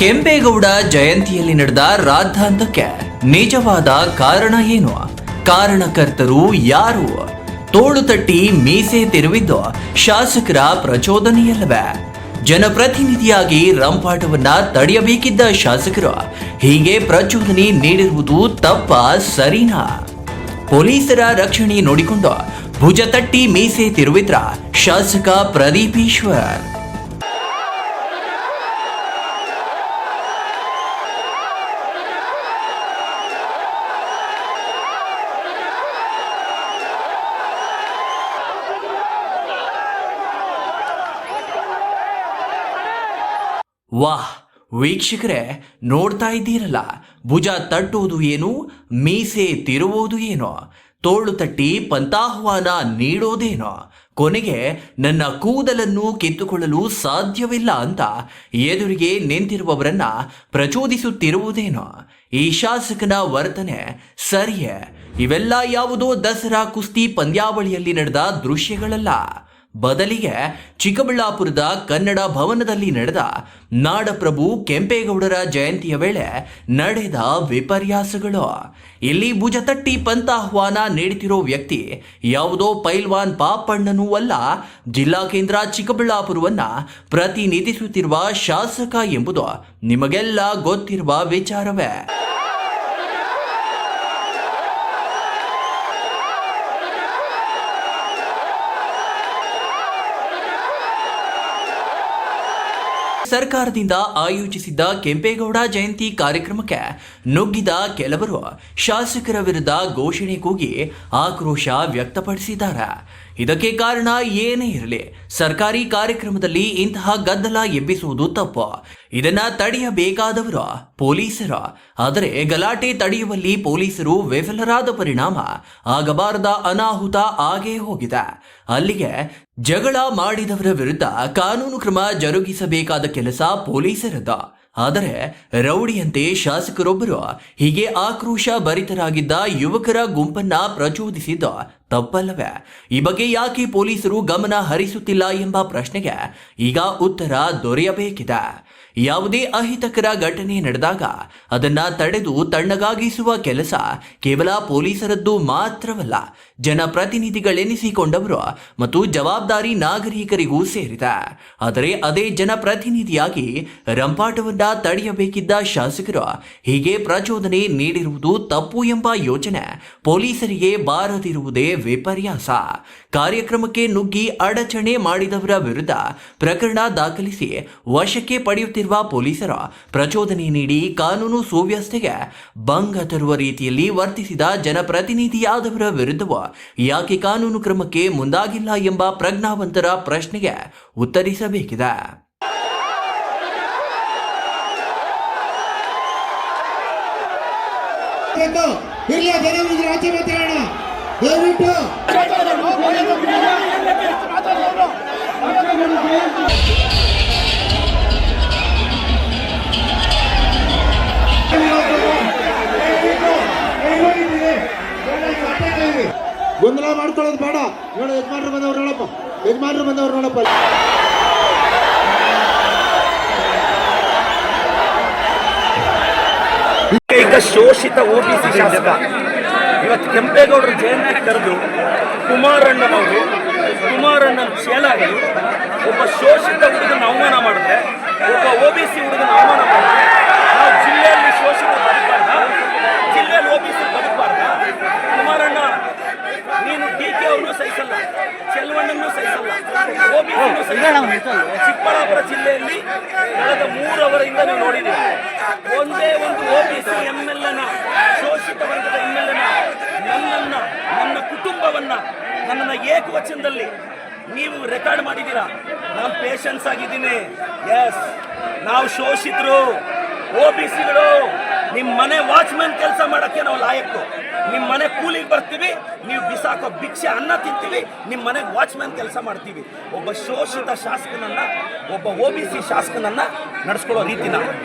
ಕೆಂಪೇಗೌಡ ಜಯಂತಿಯಲ್ಲಿ ನಡೆದ ರಾದ್ಧಾಂತಕ್ಕೆ ನಿಜವಾದ ಕಾರಣ ಏನು? ಕಾರಣಕರ್ತರು ಯಾರು? ತೋಳು ತಟ್ಟಿ ಮೀಸೆ ತಿರುವಿದ್ದು ಶಾಸಕರ ಪ್ರಚೋದನೆಯಲ್ಲವೇ? ಜನಪ್ರತಿನಿಧಿಯಾಗಿ ರಂಪಾಟವನ್ನ ತಡೆಯಬೇಕಿದ್ದ ಶಾಸಕರು ಹೀಗೆ ಪ್ರಚೋದನೆ ನೀಡಿರುವುದು ತಪ್ಪ ಸರಿನಾ? ಪೊಲೀಸರ ರಕ್ಷಣೆ ನೋಡಿಕೊಂಡು ಭುಜ ತಟ್ಟಿ ಮೀಸೆ ತಿರುವಿದ್ರ ಶಾಸಕ ಪ್ರದೀಪ್ ಈಶ್ವರ್. ವಾಹ್ ವೀಕ್ಷಕರೇ, ನೋಡ್ತಾ ಇದ್ದೀರಲ್ಲ, ಭುಜ ತಟ್ಟುವುದು ಏನು, ಮೀಸೆ ತಿರುವುದು ಏನೋ, ತೋಳು ತಟ್ಟಿ ಪಂತಾಹ್ವಾನ ನೀಡೋದೇನೋ, ಕೊನೆಗೆ ನನ್ನ ಕೂದಲನ್ನು ಕಿತ್ತುಕೊಳ್ಳಲು ಸಾಧ್ಯವಿಲ್ಲ ಅಂತ ಎದುರಿಗೆ ನಿಂತಿರುವವರನ್ನ ಪ್ರಚೋದಿಸುತ್ತಿರುವುದೇನೋ. ಈ ಶಾಸಕನ ವರ್ತನೆ ಸರಿಯೇ? ಇವೆಲ್ಲ ಯಾವುದೋ ದಸರಾ ಕುಸ್ತಿ ಪಂದ್ಯಾವಳಿಯಲ್ಲಿ ನಡೆದ ದೃಶ್ಯಗಳಲ್ಲ. ಬದಲಿಗೆ ಚಿಕ್ಕಬಳ್ಳಾಪುರದ ಕನ್ನಡ ಭವನದಲ್ಲಿ ನಡೆದ ನಾಡಪ್ರಭು ಕೆಂಪೇಗೌಡರ ಜಯಂತಿಯ ವೇಳೆ ನಡೆದ ವಿಪರ್ಯಾಸಗಳು. ಇಲ್ಲಿ ಭುಜ ತಟ್ಟಿ ಪಂತಾಹ್ವಾನ ನೀಡುತ್ತಿರೋ ವ್ಯಕ್ತಿ ಯಾವುದೋ ಪೈಲ್ವಾನ್ ಪಾಪಣ್ಣನೂ ಅಲ್ಲ, ಜಿಲ್ಲಾ ಕೇಂದ್ರ ಚಿಕ್ಕಬಳ್ಳಾಪುರವನ್ನ ಪ್ರತಿನಿಧಿಸುತ್ತಿರುವ ಶಾಸಕ ಎಂಬುದು ನಿಮಗೆಲ್ಲ ಗೊತ್ತಿರುವ ವಿಚಾರವೇ. ಸರ್ಕಾರದಿಂದ ಆಯೋಜಿಸಿದ್ದ ಕೆಂಪೇಗೌಡ ಜಯಂತಿ ಕಾರ್ಯಕ್ರಮಕ್ಕೆ ನುಗ್ಗಿದ ಕೆಲವರು ಶಾಸಕರ ವಿರುದ್ಧ ಘೋಷಣೆ ಕೂಗಿ ಆಕ್ರೋಶ ವ್ಯಕ್ತಪಡಿಸಿದ್ದಾರೆ. ಇದಕ್ಕೆ ಕಾರಣ ಏನೇ ಇರಲಿ, ಸರ್ಕಾರಿ ಕಾರ್ಯಕ್ರಮದಲ್ಲಿ ಇಂತಹ ಗದ್ದಲ ಎಬ್ಬಿಸುವುದು ತಪ್ಪು. ಇದನ್ನ ತಡೆಯಬೇಕಾದವರು ಪೊಲೀಸರು. ಆದರೆ ಗಲಾಟೆ ತಡೆಯುವಲ್ಲಿ ಪೊಲೀಸರು ವಿಫಲರಾದ ಪರಿಣಾಮ ಆಗಬಾರದ ಅನಾಹುತ ಆಗೇ ಹೋಗಿದೆ. ಅಲ್ಲಿಗೆ ಜಗಳ ಮಾಡಿದವರ ವಿರುದ್ಧ ಕಾನೂನು ಕ್ರಮ ಜರುಗಿಸಬೇಕಾದ ಕೆಲಸ ಪೊಲೀಸರದ್ದು. ಆದರೆ ರೌಡಿಯಂತೆ ಶಾಸಕರೊಬ್ಬರು ಹೀಗೆ ಆಕ್ರೋಶ ಭರಿತರಾಗಿದ್ದ ಯುವಕರ ಗುಂಪನ್ನ ಪ್ರಚೋದಿಸಿದ್ದು ತಪ್ಪಲ್ಲವೇ? ಈ ಬಗ್ಗೆ ಯಾಕೆ ಪೊಲೀಸರು ಗಮನ ಹರಿಸುತ್ತಿಲ್ಲ ಎಂಬ ಪ್ರಶ್ನೆಗೆ ಈಗ ಉತ್ತರ ದೊರೆಯಬೇಕಿದೆ. ಯಾವುದೇ ಅಹಿತಕರ ಘಟನೆ ನಡೆದಾಗ ಅದನ್ನ ತಡೆದು ತಣ್ಣಗಾಗಿಸುವ ಕೆಲಸ ಕೇವಲ ಪೊಲೀಸರದ್ದು ಮಾತ್ರವಲ್ಲ, ಜನಪ್ರತಿನಿಧಿಗಳೆನಿಸಿಕೊಂಡವರು ಮತ್ತು ಜವಾಬ್ದಾರಿ ನಾಗರಿಕರಿಗೂ ಸೇರಿದೆ. ಆದರೆ ಅದೇ ಜನಪ್ರತಿನಿಧಿಯಾಗಿ ರಂಪಾಟವನ್ನ ತಡೆಯಬೇಕಿದ್ದ ಶಾಸಕರು ಹೀಗೆ ಪ್ರಚೋದನೆ ನೀಡಿರುವುದು ತಪ್ಪು ಎಂಬ ಯೋಚನೆ ಪೊಲೀಸರಿಗೆ ಬಾರದಿರುವುದೇ ವಿಪರ್ಯಾಸ. ಕಾರ್ಯಕ್ರಮಕ್ಕೆ ನುಗ್ಗಿ ಅಡಚಣೆ ಮಾಡಿದವರ ವಿರುದ್ಧ ಪ್ರಕರಣ ದಾಖಲಿಸಿ ವಶಕ್ಕೆ ಪಡೆಯುತ್ತಿರುವ ಪೊಲೀಸರು ಪ್ರಚೋದನೆ ನೀಡಿ ಕಾನೂನು ಸುವ್ಯವಸ್ಥೆಗೆ ಭಂಗ ತರುವ ರೀತಿಯಲ್ಲಿ ವರ್ತಿಸಿದ ಜನಪ್ರತಿನಿಧಿಯಾದವರ ವಿರುದ್ಧವೂ ಯಾಕೆ ಕಾನೂನು ಕ್ರಮಕ್ಕೆ ಮುಂದಾಗಿಲ್ಲ ಎಂಬ ಪ್ರಜ್ಞಾವಂತರ ಪ್ರಶ್ನೆಗೆ ಉತ್ತರಿಸಬೇಕಿದೆ. ಗೊಂದಲ ಮಾಡ್ಕೊಳ್ಳೋದು ಬೇಡ. ನೋಡ, ಯಜಮಾನ್ರು ಬಂದವ್ರು ನೋಡಪ್ಪ, ಯಜಮಾನ್ರು ಬಂದವ್ರು ನೋಡಪ್ಪ. ಈಗ ಶೋಷಿತ OBC ಶಾಸಕ ಇವತ್ತು ಕೆಂಪೇಗೌಡರ ಜಯಂತಿ ಕರೆದು ಕುಮಾರಣ್ಣನ ಚೇಲಾಗಿ ಒಬ್ಬ ಶೋಷಿತ ಹುಡುಗನ ಅವಮಾನ ಮಾಡಿದ್ರೆ, ಒಬ್ಬ OBC ಹುಡುಗನ ಅವಮಾನ ಮಾಡಿದ್ರೆ, ನಾವು ಜಿಲ್ಲೆಯಲ್ಲಿ ಶೋಷಿತ ಬದುಕಬಾರ್ದ? ಜಿಲ್ಲೆಯಲ್ಲಿ OBC ಬದುಕಬಾರ್ದ? ಕುಮಾರಣ್ಣ, ನೀನು DK ಅವ್ರನ್ನೂ ಸಹಿಸಲ್ಲ, ಚೆಲುವಣ್ಣನೂ ಸಹಿಸಲ್ಲ, OBCನೂ ಸಹಿಸಲ್ಲ. ಚಿಕ್ಕಬಳ್ಳಾಪುರ ಜಿಲ್ಲೆಯಲ್ಲಿ ಕಳೆದ 3 ಅವರಿಂದ ನೀವು ನೋಡಿದ್ದೀವಿ, ಒಂದೇ ಒಂದು OBC MLA ಶೋಷಿತ ವರ್ಗದ MLA ನನ್ನ ಕುಟುಂಬವನ್ನ, ನನ್ನನ್ನು ಏಕವಚನದಲ್ಲಿ ನೀವು ರೆಕಾರ್ಡ್ ಮಾಡಿದ್ದೀರಾ. ನಾನು ಪೇಷನ್ಸ್ ಆಗಿದ್ದೀನಿ. ಎಸ್, ನಾವು ಶೋಷಿತರು, OBCಗಳು. ನಿಮ್ಮ ಮನೆ ವಾಚ್ಮ್ಯಾನ್ ಕೆಲಸ ಮಾಡೋಕ್ಕೆ ನಾವು ಲಾಯಕ್ಕು. ನಿಮ್ಮ ಮನೆ ಕೂಲಿಗೆ ಬರ್ತೀವಿ, ನೀವು ಬಿಸಾಕೋ ಭಿಕ್ಷೆ ಅನ್ನ ತಿಂತೀವಿ, ನಿಮ್ಮ ಮನೆಗೆ ವಾಚ್ಮ್ಯಾನ್ ಕೆಲಸ ಮಾಡ್ತೀವಿ. ಒಬ್ಬ ಶೋಷಿತ ಶಾಸಕನನ್ನ, ಒಬ್ಬ OBC ಶಾಸಕನನ್ನ ನಡೆಸ್ಕೊಳ್ಳೋ ರೀತಿನ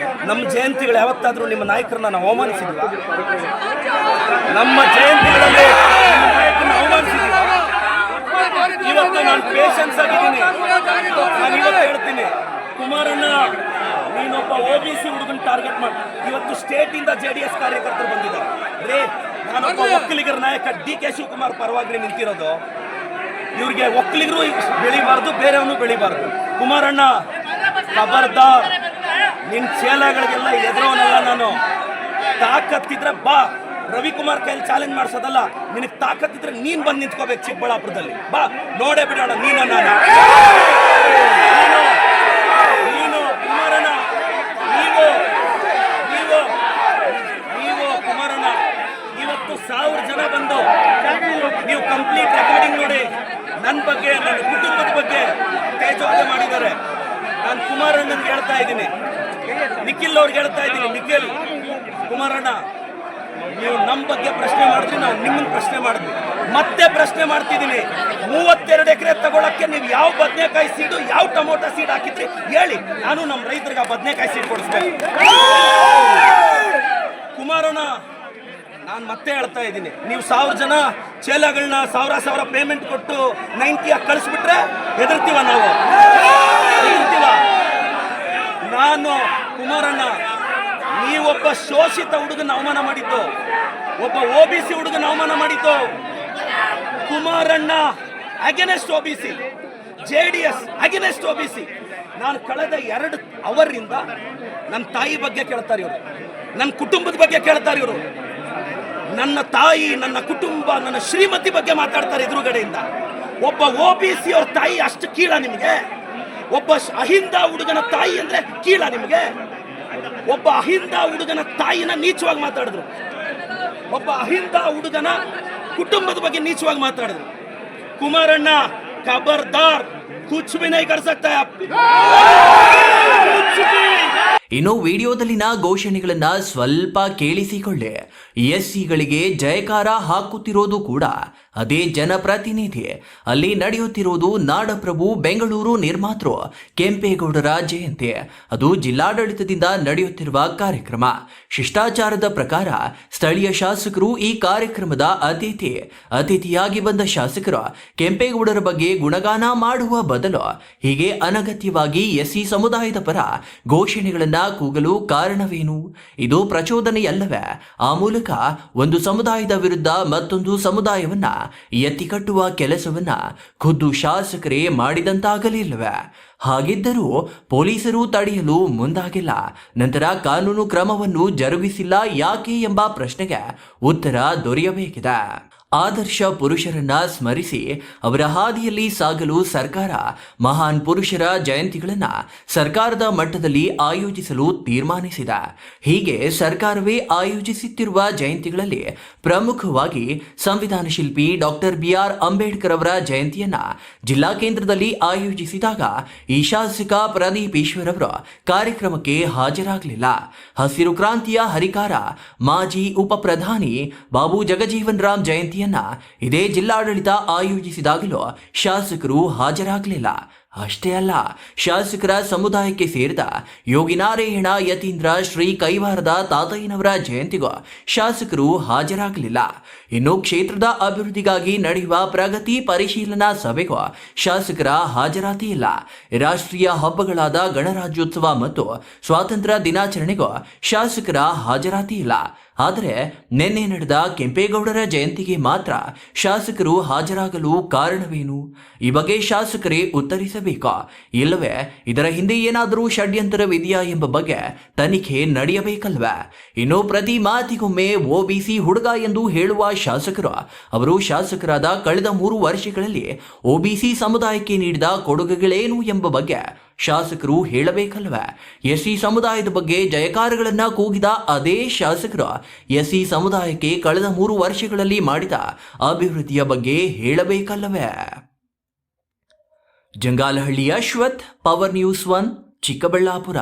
ನಮ್ಮ ಜಯಂತಿಗಳು ಯಾವತ್ತಾದ್ರೂ ನಿಮ್ಮ ನಾಯಕರನ್ನ ನಾವು ಅವಮಾನಿಸಿದ್ವಿ? ನಮ್ಮ ಜಯಂತಿಗಳಲ್ಲಿ ನಿಮ್ಮ ನಾಯಕರನ್ನ ಅವಮಾನಿಸಿದ್ವಿ? ಇವತ್ತು ನಾನು ಪೇಷನ್ಸ್ ಆಗಿದ್ದೀನಿ. ನಾನು ಇವತ್ತು ಹೇಳ್ತೀನಿ, ಕುಮಾರಣ್ಣ ನೀನೊಬ್ಬ OBC ಹುಡುಗನ ಟಾರ್ಗೆಟ್ ಮಾಡಿ ಇವತ್ತು ಸ್ಟೇಟ್ ಇಂದ JDS ಕಾರ್ಯಕರ್ತರು ಬಂದಿದ್ದಾರೆ. ರೇ, ನಾನೊಬ್ಬ ಒಕ್ಕಲಿಗರ ನಾಯಕ DK ಶಿವಕುಮಾರ್ ಪರವಾಗಿ ನಿಂತಿರೋದು. ಇವ್ರಿಗೆ ಒಕ್ಕಲಿಗರು ಬೆಳಿಬಾರ್ದು, ಬೇರೆಯವನು ಬೆಳಿಬಾರ್ದು. ಕುಮಾರಣ್ಣ ಖಬರ್ದಾರ್, ನಿನ್ ಚೇಲಗಳಿಗೆಲ್ಲ ಎದುರೋನಲ್ಲ ನಾನು. ತಾಕತ್ತಿದ್ರೆ ಬಾ, ರವಿಕುಮಾರ್ ಕೈಯಲ್ಲಿ ಚಾಲೆಂಜ್ ಮಾಡಿಸೋದಲ್ಲ. ನಿನಗೆ ತಾಕತ್ತಿದ್ರೆ ನೀನ್ ಬಂದು ನಿಂತ್ಕೋಬೇಕು ಚಿಕ್ಕಬಳ್ಳಾಪುರದಲ್ಲಿ. ಬಾ, ನೋಡೇ ಬಿಡೋಣ ನೀನು ಕುಮಾರಣ್ಣ. ನೀವು ಕುಮಾರಣ್ಣ ಇವತ್ತು 1000 ಜನ ಬಂದು ನೀವು ಕಂಪ್ಲೀಟ್ ರೆಕಾರ್ಡಿಂಗ್ ನೋಡಿ ನನ್ನ ಬಗ್ಗೆ, ನನ್ನ ಕುಟುಂಬದ ಬಗ್ಗೆ ತೇಜೋವಧೆ ಮಾಡಿದ್ದಾರೆ. ನಾನು ಕುಮಾರಣ್ಣನಿಗೆ ಹೇಳ್ತಾ ಇದ್ದೀನಿ, ನಿಖಿಲ್ ಅವ್ರಿಗೆ ಹೇಳ್ತಾ ಇದ್ದೀನಿ, ನಿಖಿಲ್, ಕುಮಾರಣ್ಣ ನೀವು ನಮ್ಮ ಬಗ್ಗೆ ಪ್ರಶ್ನೆ ಮಾಡಿದ್ರಿ, ನಾವು ನಿಮ್ಮನ್ನ ಪ್ರಶ್ನೆ ಮಾಡಿದ್ವಿ, ಮತ್ತೆ ಪ್ರಶ್ನೆ ಮಾಡ್ತಿದ್ದೀನಿ. 32 ಎಕರೆ ತಗೊಳಕ್ಕೆ ನೀವು ಯಾವ ಬದನೆಕಾಯಿ ಸೀಡು, ಯಾವ ಟೊಮೊಟೊ ಸೀಡ್ ಹಾಕಿದ್ರಿ ಹೇಳಿ, ನಾನು ನಮ್ಮ ರೈತರಿಗೆ ಆ ಬದನೆಕಾಯಿ ಸೀಡ್ ಕೊಡಿಸ್ಬೇಕು. ಕುಮಾರಣ್ಣ, ನಾನು ಮತ್ತೆ ಹೇಳ್ತಾ ಇದ್ದೀನಿ, ನೀವು 1000 ಜನ ಚೇಲಗಳನ್ನ 1000 ಪೇಮೆಂಟ್ ಕೊಟ್ಟು 90 ಕಳಿಸ್ಬಿಟ್ರೆ ಹೆದರ್ತೀವ ನಾವು? ಹೆದರ್ತೀವ? ನಾನು ಕುಮಾರಣ್ಣ, ನೀವೊಬ್ಬ ಶೋಷಿತ ಹುಡುಗನ ಅವಮಾನ ಮಾಡಿದ್ದು, ಒಬ್ಬ OBC ಹುಡುಗನ ಅವಮಾನ ಮಾಡಿದ್ದು. ಕುಮಾರಣ್ಣ against OBC, JDS against OBC. ನಾನು ಕಳೆದ 2 ಅವರಿಂದ ನನ್ನ ತಾಯಿ ಬಗ್ಗೆ ಕೇಳ್ತಾರೆ ಇವರು, ನನ್ನ ಕುಟುಂಬದ ಬಗ್ಗೆ ಕೇಳ್ತಾರೆ ಇವರು. ನನ್ನ ತಾಯಿ, ನನ್ನ ಕುಟುಂಬ, ನನ್ನ ಶ್ರೀಮತಿ ಬಗ್ಗೆ ಮಾತಾಡ್ತಾರೆ ಎದುರುಗಡೆಯಿಂದ. ಒಬ್ಬ OBC ಅವ್ರ ತಾಯಿ ಅಷ್ಟು ಕೀಳ ನಿಮಗೆ? ಒಬ್ಬ ಅಹಿಂದ ಹುಡುಗನ ತಾಯಿ ಅಂದ್ರೆ ಕೀಳ ನಿಮಗೆ? ಒಬ್ಬ ಅಹಿಂದ ಹುಡುಗನ ತಾಯಿನ ನೀಚವಾಗಿ ಮಾತಾಡಿದ್ರು, ಒಬ್ಬ ಅಹಿಂದ ಹುಡುಗನ ಕುಟುಂಬದ ಬಗ್ಗೆ ನೀಚವಾಗಿ ಮಾತಾಡಿದ್ರು. ಕುಮಾರಣ್ಣ ಖಬರ್ದಾರ್, ಕುಚ್ ಭಿ ನಹೀ ಕರ್ ಸಕ್ತಾ ಆಪ್. ಇನ್ನು ವಿಡಿಯೋದಲ್ಲಿನ ಘೋಷಣೆಗಳನ್ನ ಸ್ವಲ್ಪ ಕೇಳಿಸಿಕೊಳ್ಳಿ. SCಗಳಿಗೆ ಜಯಕಾರ ಹಾಕುತ್ತಿರೋದು ಕೂಡ ಅದೇ ಜನಪ್ರತಿನಿಧಿ. ಅಲ್ಲಿ ನಡೆಯುತ್ತಿರುವುದು ನಾಡಪ್ರಭು ಬೆಂಗಳೂರು ನಿರ್ಮಾತೃ ಕೆಂಪೇಗೌಡರ ಜಯಂತಿ. ಅದು ಜಿಲ್ಲಾಡಳಿತದಿಂದ ನಡೆಯುತ್ತಿರುವ ಕಾರ್ಯಕ್ರಮ. ಶಿಷ್ಟಾಚಾರದ ಪ್ರಕಾರ ಸ್ಥಳೀಯ ಶಾಸಕರು ಈ ಕಾರ್ಯಕ್ರಮದ ಅತಿಥಿಯಾಗಿ ಬಂದ ಶಾಸಕರು ಕೆಂಪೇಗೌಡರ ಬಗ್ಗೆ ಗುಣಗಾನ ಮಾಡುವ ಬದಲು ಹೀಗೆ ಅನಗತ್ಯವಾಗಿ SC ಸಮುದಾಯದ ಪರ ಘೋಷಣೆಗಳನ್ನ ಕೂಗಲು ಕಾರಣವೇನು? ಇದು ಪ್ರಚೋದನೆಯಲ್ಲವೇ? ಆ ಮೂಲಕ ಒಂದು ಸಮುದಾಯದ ವಿರುದ್ಧ ಮತ್ತೊಂದು ಸಮುದಾಯವನ್ನ ಎತ್ತಿಕಟ್ಟುವ ಕೆಲಸವನ್ನ ಖುದ್ದು ಶಾಸಕರೇ ಮಾಡಿದಂತಾಗಲಿಲ್ಲವೇ? ಹಾಗಿದ್ದರೂ ಪೊಲೀಸರು ತಡೆಯಲು ಮುಂದಾಗಿಲ್ಲ, ನಂತರ ಕಾನೂನು ಕ್ರಮವನ್ನು ಜರುಗಿಸಿಲ್ಲ ಯಾಕೆ ಎಂಬ ಪ್ರಶ್ನೆಗೆ ಉತ್ತರ ದೊರೆಯಬೇಕಿದೆ. ಆದರ್ಶ ಪುರುಷರನ್ನ ಸ್ಮರಿಸಿ ಅವರ ಹಾದಿಯಲ್ಲಿ ಸಾಗಲು ಸರ್ಕಾರ ಮಹಾನ್ ಪುರುಷರ ಜಯಂತಿಗಳನ್ನ ಸರ್ಕಾರದ ಮಟ್ಟದಲ್ಲಿ ಆಯೋಜಿಸಲು ತೀರ್ಮಾನಿಸಿದೆ. ಹೀಗೆ ಸರ್ಕಾರವೇ ಆಯೋಜಿಸುತ್ತಿರುವ ಜಯಂತಿಗಳಲ್ಲಿ ಪ್ರಮುಖವಾಗಿ ಸಂವಿಧಾನ ಶಿಲ್ಪಿ ಡಾಕ್ಟರ್ BR ಅಂಬೇಡ್ಕರ್ ಅವರ ಜಯಂತಿಯನ್ನ ಜಿಲ್ಲಾ ಕೇಂದ್ರದಲ್ಲಿ ಆಯೋಜಿಸಿದಾಗ ಈ ಶಾಸಕ ಪ್ರದೀಪ್ ಈಶ್ವರ್ ಅವರು ಕಾರ್ಯಕ್ರಮಕ್ಕೆ ಹಾಜರಾಗಲಿಲ್ಲ. ಹಸಿರು ಕ್ರಾಂತಿಯ ಹರಿಕಾರ ಮಾಜಿ ಉಪ ಪ್ರಧಾನಿ ಬಾಬು ಜಗಜೀವನ್ ರಾಮ್ ಜಯಂತಿ ಇದೇ ಜಿಲ್ಲಾಡಳಿತ ಆಯೋಜಿಸಿದಾಗಲೂ ಶಾಸಕರು ಹಾಜರಾಗಲಿಲ್ಲ. ಅಷ್ಟೇ ಅಲ್ಲ, ಶಾಸಕರ ಸಮುದಾಯಕ್ಕೆ ಸೇರಿದ ಯೋಗಿನಾರಾಯಣ ಯತೀಂದ್ರ ಶ್ರೀ ಕೈವಾರದ ತಾತಯ್ಯನವರ ಜಯಂತಿಗೂ ಶಾಸಕರು ಹಾಜರಾಗಲಿಲ್ಲ. ಇನ್ನು ಕ್ಷೇತ್ರದ ಅಭಿವೃದ್ಧಿಗಾಗಿ ನಡೆಯುವ ಪ್ರಗತಿ ಪರಿಶೀಲನಾ ಸಭೆಗೂ ಶಾಸಕರ ಹಾಜರಾತಿ ಇಲ್ಲ. ರಾಷ್ಟ್ರೀಯ ಹಬ್ಬಗಳಾದ ಗಣರಾಜ್ಯೋತ್ಸವ ಮತ್ತು ಸ್ವಾತಂತ್ರ್ಯ ದಿನಾಚರಣೆಗೂ ಶಾಸಕರ ಹಾಜರಾತಿ ಇಲ್ಲ. ಆದರೆ ನಿನ್ನೆ ನಡೆದ ಕೆಂಪೇಗೌಡರ ಜಯಂತಿಗೆ ಮಾತ್ರ ಶಾಸಕರು ಹಾಜರಾಗಲು ಕಾರಣವೇನು? ಈ ಬಗ್ಗೆ ಶಾಸಕರೇ ಉತ್ತರಿಸಬೇಕಾ? ಇಲ್ಲವೇ ಇದರ ಹಿಂದೆ ಏನಾದರೂ ಷಡ್ಯಂತರವಿದೆಯಾ ಎಂಬ ಬಗ್ಗೆ ತನಿಖೆ ನಡೆಯಬೇಕಲ್ವೇ? ಇನ್ನು ಪ್ರತಿ ಮಾತಿಗೊಮ್ಮೆ OBC ಹುಡುಗ ಎಂದು ಹೇಳುವ ಶಾಸಕರು ಅವರು ಶಾಸಕರಾದ ಕಳೆದ 3 ವರ್ಷಗಳಲ್ಲಿ OBC ಸಮುದಾಯಕ್ಕೆ ನೀಡಿದ ಕೊಡುಗೆಗಳೇನು ಎಂಬ ಬಗ್ಗೆ ಶಾಸಕರು ಹೇಳಬೇಕಲ್ವೇ? SC ಸಮುದಾಯದ ಬಗ್ಗೆ ಜಯಕಾರಗಳನ್ನ ಕೂಗಿದ ಅದೇ ಶಾಸಕರು SC ಸಮುದಾಯಕ್ಕೆ ಕಳೆದ 3 ವರ್ಷಗಳಲ್ಲಿ ಮಾಡಿದ ಅಭಿವೃದ್ಧಿಯ ಬಗ್ಗೆ ಹೇಳಬೇಕಲ್ಲವೇ? Jangalahalli Ashwath, power news 1, Chikkaballapur.